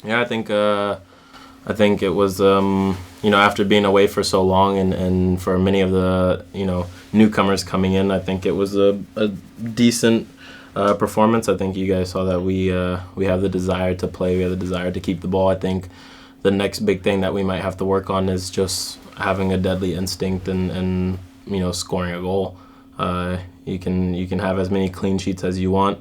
Yeah, I think it was after being away for so long and for many of the newcomers coming in, I think it was a decent performance. I think you guys saw that we have the desire to play, we have the desire to keep the ball. I think the next big thing that we might have to work on is just having a deadly instinct and scoring a goal. You can have as many clean sheets as you want,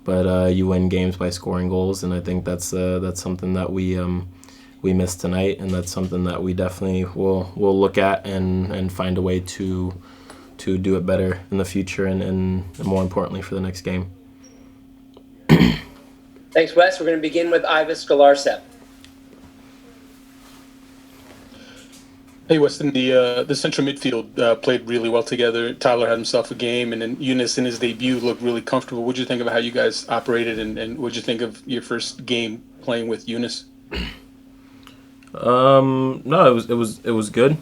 but you win games by scoring goals, and I think that's something that we missed tonight, and that's something that we definitely will look at and find a way to do it better in the future, and more importantly for the next game. Thanks, Wes. We're going to begin with Ivis Galarcep. Hey, Weston, the central midfield played really well together. Tyler had himself a game, and then Eunice in his debut looked really comfortable. What did you think about how you guys operated, and what did you think of your first game playing with Eunice? No, it was good.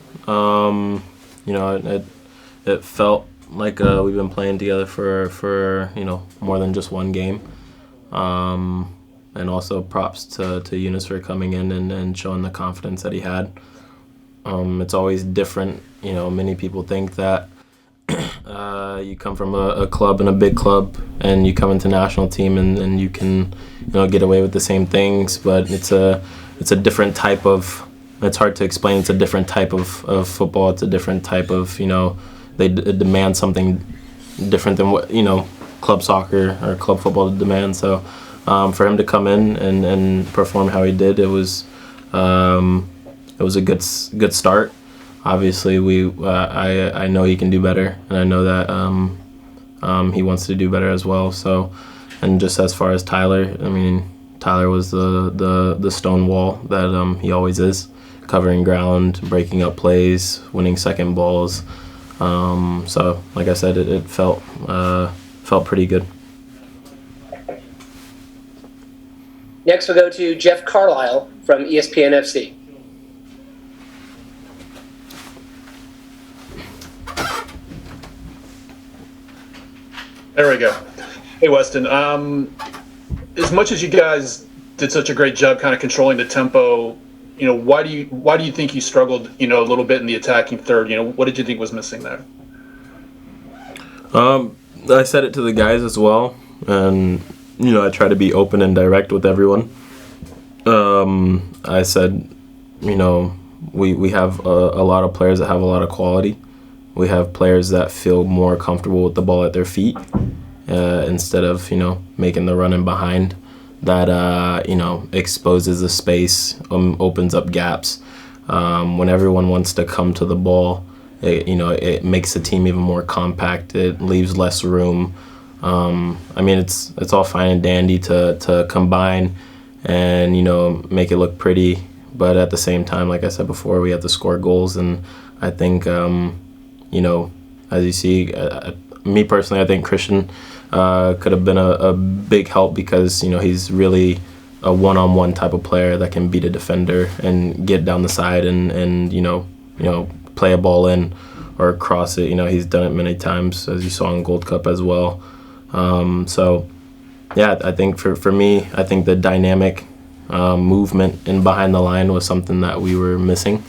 It felt like we've been playing together for more than just one game. And also props to Eunice for coming in and showing the confidence that he had. It's always different. Many people think that you come from a club and a big club and you come into national team and you can get away with the same things, but it's a different type of, it's hard to explain. It's a different type of football. It's a different type of, they demand something different than what club soccer or club football demands. So for him to come in and perform how he did, it was a good start. Obviously, I know he can do better, and I know that he wants to do better as well. So, and just as far as Tyler, I mean, Tyler was the stone wall that he always is, covering ground, breaking up plays, winning second balls. So, like I said, it felt pretty good. Next, we'll go to Jeff Carlisle from ESPN FC. There we go. Hey, Weston. As much as you guys did such a great job kind of controlling the tempo, why do you think you struggled, a little bit in the attacking third? What did you think was missing there? I said it to the guys as well, and I try to be open and direct with everyone. I said, we have a lot of players that have a lot of quality. We have players that feel more comfortable with the ball at their feet instead of, making the run in behind. That, exposes the space, opens up gaps. When everyone wants to come to the ball, it makes the team even more compact. It leaves less room. It's all fine and dandy to combine and, make it look pretty. But at the same time, like I said before, we have to score goals. And I think, as you see, me personally, I think Christian could have been a big help because, he's really a one-on-one type of player that can beat a defender and get down the side and play a ball in or cross it. He's done it many times, as you saw in Gold Cup as well. I think for me, I think the dynamic movement in behind the line was something that we were missing.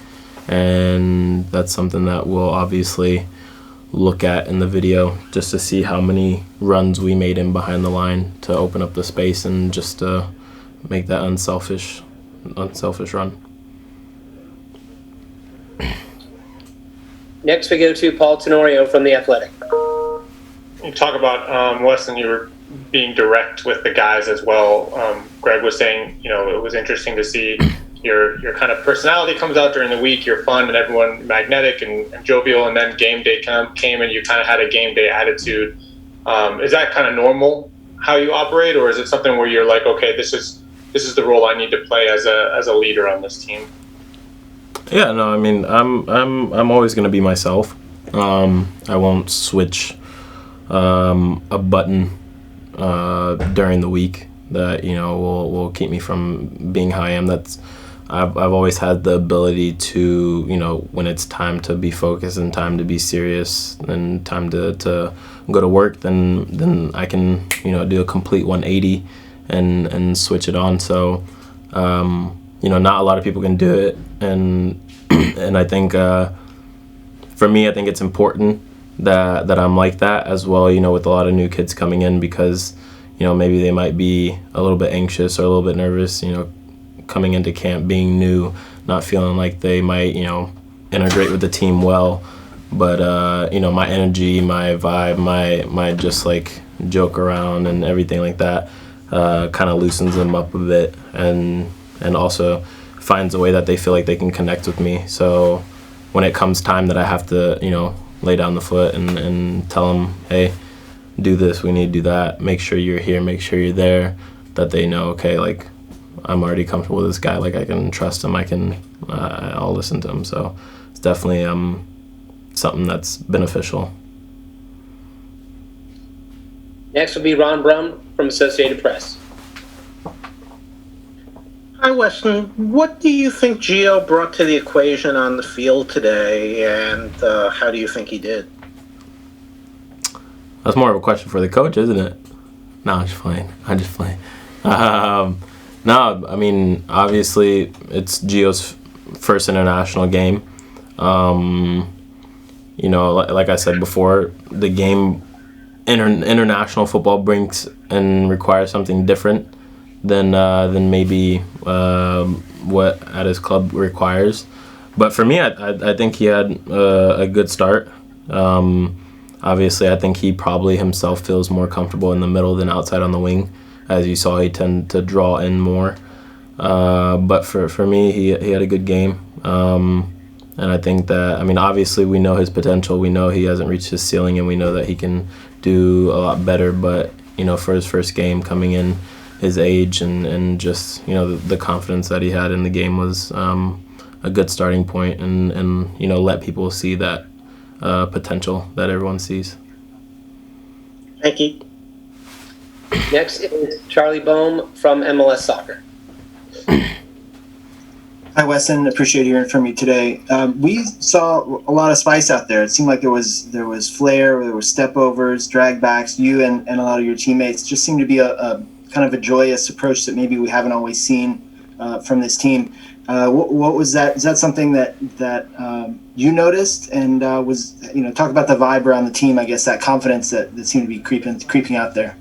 And that's something that we'll obviously look at in the video just to see how many runs we made in behind the line to open up the space and just make that unselfish run. Next, we go to Paul Tenorio from The Athletic. You talk about, Weston, you were being direct with the guys as well. Greg was saying, it was interesting to see your kind of personality comes out during the week. You're fun and everyone magnetic and jovial, and then game day came and you kind of had a game day attitude. Is that kind of normal how you operate, or is it something where you're like, okay, this is the role I need to play as a leader on this team? Yeah, no, I'm always going to be myself. I won't switch a button during the week that will keep me from being how I am. I've always had the ability to when it's time to be focused and time to be serious and time to go to work, then I can do a complete 180 and switch it on. So Not a lot of people can do it, and I think for me, I think it's important that I'm like that as well. With a lot of new kids coming in, because maybe they might be a little bit anxious or a little bit nervous. Coming into camp, being new, not feeling like they might integrate with the team well. But my energy, my vibe, my just like joke around and everything like that kind of loosens them up a bit, and also finds a way that they feel like they can connect with me. So when it comes time that I have to lay down the foot and tell them, hey, do this, we need to do that, make sure you're here, make sure you're there, that they know, okay, like I'm already comfortable with this guy, like I can trust him, I'll listen to him. So it's definitely something that's beneficial. Next will be Ron Brum from Associated Press. Hi, Weston. What do you think Gio brought to the equation on the field today, and how do you think he did? That's more of a question for the coach, isn't it? No, I'm just playing. No, I mean, obviously, it's Gio's first international game. Like I said before, the game, international football brings and requires something different than maybe what at his club requires. But for me, I think he had a good start. Obviously, I think he probably himself feels more comfortable in the middle than outside on the wing. As you saw, he tend to draw in more. But for me, he had a good game. And I think that, obviously we know his potential. We know he hasn't reached his ceiling, and we know that he can do a lot better. But, for his first game coming in, his age and just, the confidence that he had in the game was a good starting point, and let people see that potential that everyone sees. Thank you. Next is Charlie Boehm from MLS Soccer. Hi, Weston. Appreciate hearing from you today. We saw a lot of spice out there. It seemed like there was flair, there were step overs, drag backs. You and a lot of your teammates just seemed to be a kind of a joyous approach that maybe we haven't always seen from this team. What was that? Is that something that you noticed? And was talk about the vibe around the team? I guess that confidence that seemed to be creeping out there.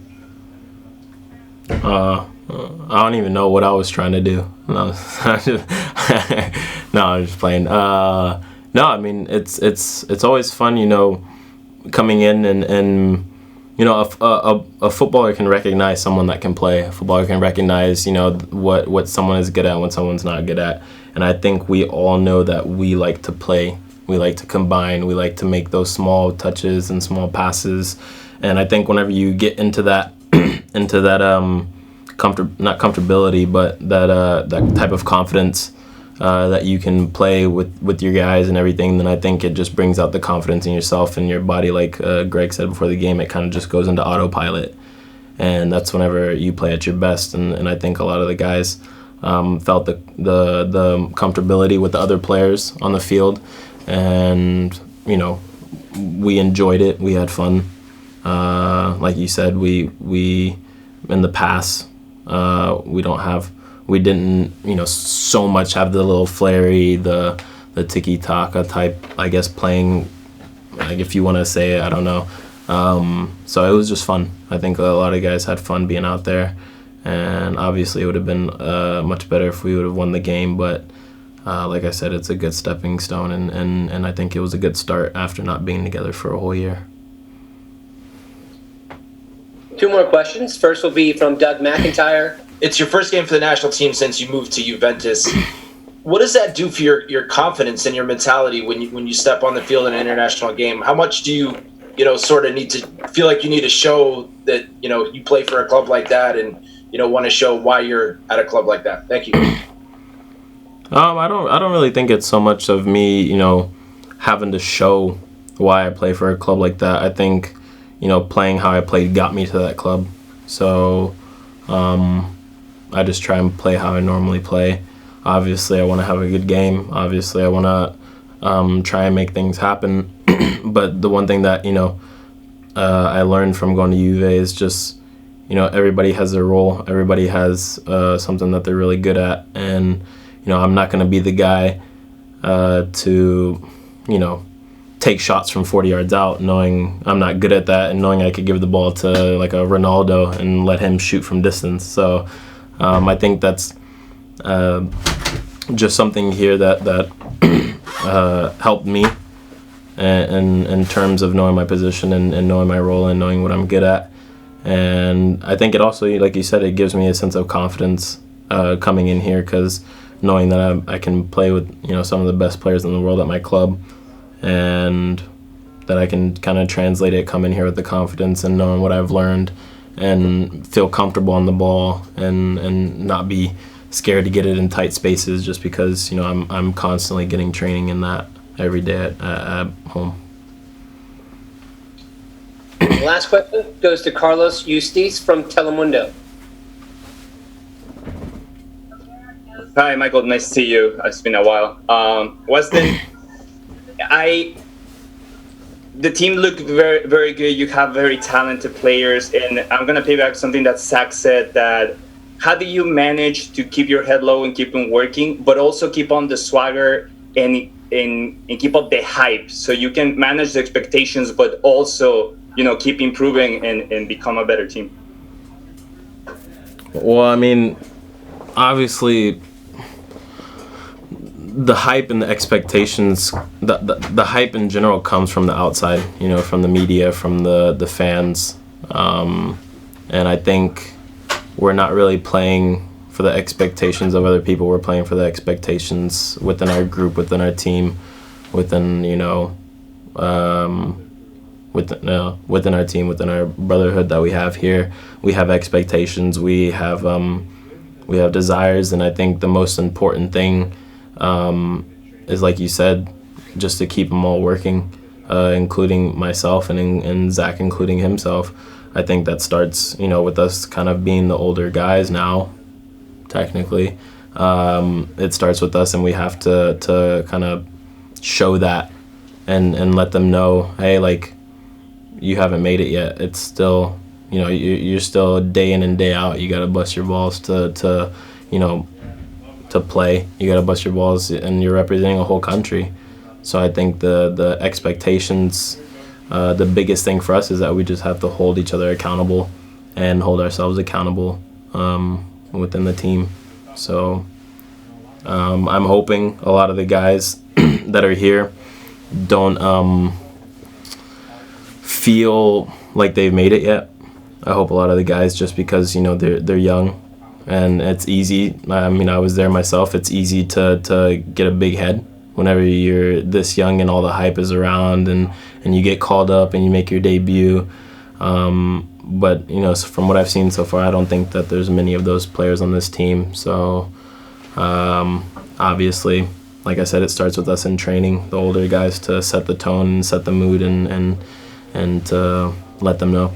I don't even know what I was trying to do. No, I'm just playing. No, it's always fun, coming in and a footballer can recognize someone that can play. A footballer can recognize, what someone is good at when someone's not good at. And I think we all know that we like to play. We like to combine. We like to make those small touches and small passes. And I think whenever you get into that, not comfortability, but that type of confidence that you can play with your guys and everything, then I think it just brings out the confidence in yourself and your body. Like Greg said before the game, it kind of just goes into autopilot, and that's whenever you play at your best. And I think a lot of the guys felt the comfortability with the other players on the field, and we enjoyed it. We had fun. Like you said, we in the past. We didn't so much have the little flary, the tiki-taka type, I guess, playing, like, if you want to say it, I don't know. So it was just fun. I think a lot of guys had fun being out there, and obviously it would have been much better if we would have won the game, but like I said, it's a good stepping stone, and I think it was a good start after not being together for a whole year. Two more questions. First will be from Doug McIntyre. It's your first game for the national team since you moved to Juventus. What does that do for your confidence and your mentality when you step on the field in an international game? How much do you sort of need to feel like you need to show that you play for a club like that, and want to show why you're at a club like that? Thank you. I don't really think it's so much of me having to show why I play for a club like that. I think playing how I played got me to that club. So I just try and play how I normally play. Obviously, I want to have a good game. Obviously, I want to try and make things happen. But the one thing that, I learned from going to Juve is just, everybody has their role. Everybody has something that they're really good at. And, I'm not going to be the guy to, take shots from 40 yards out, knowing I'm not good at that and knowing I could give the ball to like a Ronaldo and let him shoot from distance. So I think that's just something here that helped me in terms of knowing my position and knowing my role and knowing what I'm good at. And I think it also, like you said, it gives me a sense of confidence coming in here, because knowing that I can play with some of the best players in the world at my club, and that I can kind of translate it, come in here with the confidence and knowing what I've learned and feel comfortable on the ball and not be scared to get it in tight spaces, just because I'm constantly getting training in that every day at home. The last question goes to Carlos Eustace from Telemundo. Hi, Michael. Nice to see you. It's been a while. Weston, the team looked very, very good. You have very talented players, and I'm gonna piggyback something that Zach said. That how do you manage to keep your head low and keep on working, but also keep on the swagger and keep up the hype, so you can manage the expectations, but also keep improving and become a better team? Well, I mean, obviously, the hype and the expectations, the hype in general comes from the outside, from the media, from the fans. And I think we're not really playing for the expectations of other people. We're playing for the expectations within our group, within our team, within within our team, within our brotherhood that we have here. We have expectations. We have desires, and I think the most important thing is, like you said, just to keep them all working, including myself and Zach, including himself. I think that starts, with us kind of being the older guys now, technically. It starts with us, and we have to kind of show that and let them know, hey, like, you haven't made it yet. It's still, you're still day in and day out. You got to bust your balls to play. You got to bust your balls, and you're representing a whole country. So I think the expectations, the biggest thing for us is that we just have to hold each other accountable and hold ourselves accountable within the team. So I'm hoping a lot of the guys that are here don't feel like they've made it yet. I hope a lot of the guys, just because they're young, and it's easy. I mean, I was there myself. It's easy to get a big head whenever you're this young and all the hype is around, and you get called up and you make your debut. But from what I've seen so far, I don't think that there's many of those players on this team. So obviously, like I said, it starts with us in training, the older guys, to set the tone and set the mood and to let them know.